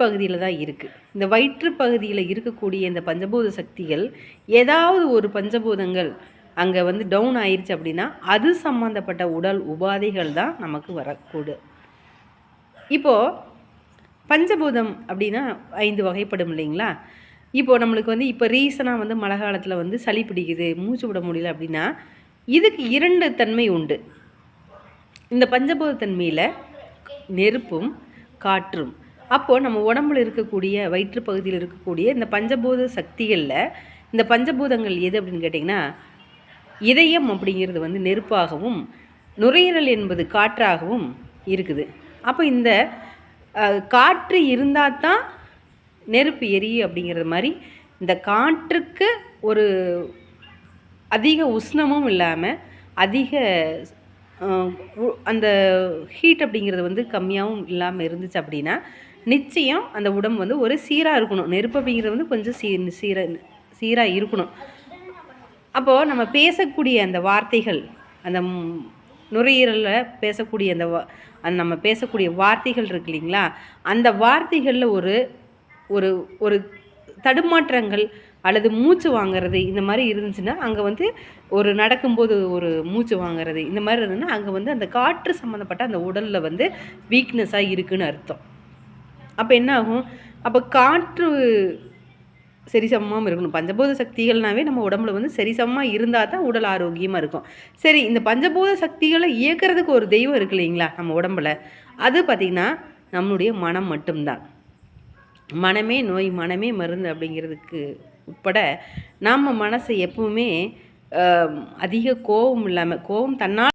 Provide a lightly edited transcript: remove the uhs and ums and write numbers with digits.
பகுதியில் தான் இருக்குது. இந்த வயிற்று பகுதியில் இருக்கக்கூடிய இந்த பஞ்சபூத சக்திகள் ஏதாவது ஒரு பஞ்சபூதங்கள் அங்கே வந்து டவுன் ஆயிடுச்சு அப்படின்னா அது சம்மந்தப்பட்ட உடல் உபாதைகள் தான் நமக்கு வரக்கூடும். இப்போது பஞ்சபூதம் அப்படின்னா 5 வகைப்படும் இல்லைங்களா? இப்போது நம்மளுக்கு வந்து இப்போ ரீசனாக வந்து மழை காலத்தில் வந்து சளி பிடிக்குது, மூச்சு விட முடியல அப்படின்னா இதுக்கு 2 தன்மை உண்டு. இந்த பஞ்சபூத தன்மையில் நெருப்பும் காற்றும். அப்போது நம்ம உடம்புல இருக்கக்கூடிய வயிற்று பகுதியில் இருக்கக்கூடிய இந்த பஞ்சபூத சக்திகளில் இந்த பஞ்சபூதங்கள் எது அப்படின்னு கேட்டிங்கன்னா, இதயம் அப்படிங்கிறது வந்து நெருப்பாகவும் நுரையீரல் என்பது காற்றாகவும் இருக்குது. அப்போ இந்த காற்று இருந்தால் தான் நெருப்பு எரியும் அப்படிங்கிறது மாதிரி இந்த காற்றுக்கு ஒரு அதிக உஷ்ணமும் இல்லாமல் அதிக அந்த ஹீட் அப்படிங்கிறது வந்து கம்மியாகவும் இல்லாமல் இருந்துச்சு அப்படின்னா நிச்சயம் அந்த உடம்பு வந்து ஒரு சீராக இருக்கணும். நெருப்பு அப்படிங்கிறது வந்து கொஞ்சம் சீராக இருக்கணும். அப்போது நம்ம பேசக்கூடிய அந்த வார்த்தைகள், அந்த நுரையீரலில் பேசக்கூடிய அந்த நம்ம பேசக்கூடிய வார்த்தைகள் இருக்கு இல்லைங்களா, அந்த வார்த்தைகளில் ஒரு ஒரு ஒரு தடுமாற்றங்கள் அல்லது மூச்சு வாங்கிறது இந்த மாதிரி இருந்துச்சுன்னா அங்கே வந்து ஒரு நடக்கும்போது ஒரு மூச்சு வாங்கிறது இந்த மாதிரி இருந்ததுன்னா அங்கே வந்து அந்த காற்று சம்மந்தப்பட்ட அந்த உடலில் வந்து வீக்னஸாக இருக்குதுன்னு அர்த்தம். அப்போ என்ன ஆகும்? அப்போ காற்று சரிசமமாக இருக்கணும். பஞ்சபூத சக்திகள்னாவே நம்ம உடம்புல வந்து சரிசமமாக இருந்தால் தான் உடல் ஆரோக்கியமாக இருக்கும். சரி, இந்த பஞ்சபூத சக்திகளை இயக்கிறதுக்கு ஒரு தெய்வம் இருக்கு இல்லைங்களா நம்ம உடம்புல, அது பார்த்திங்கன்னா நம்மளுடைய மனம் மட்டும்தான். மனமே நோய், மனமே மருந்து அப்படிங்கிறதுக்கு உட்பட நம்ம மனசை எப்பவுமே அதிக கோபம் இல்லாமல், கோபம் தன்னால்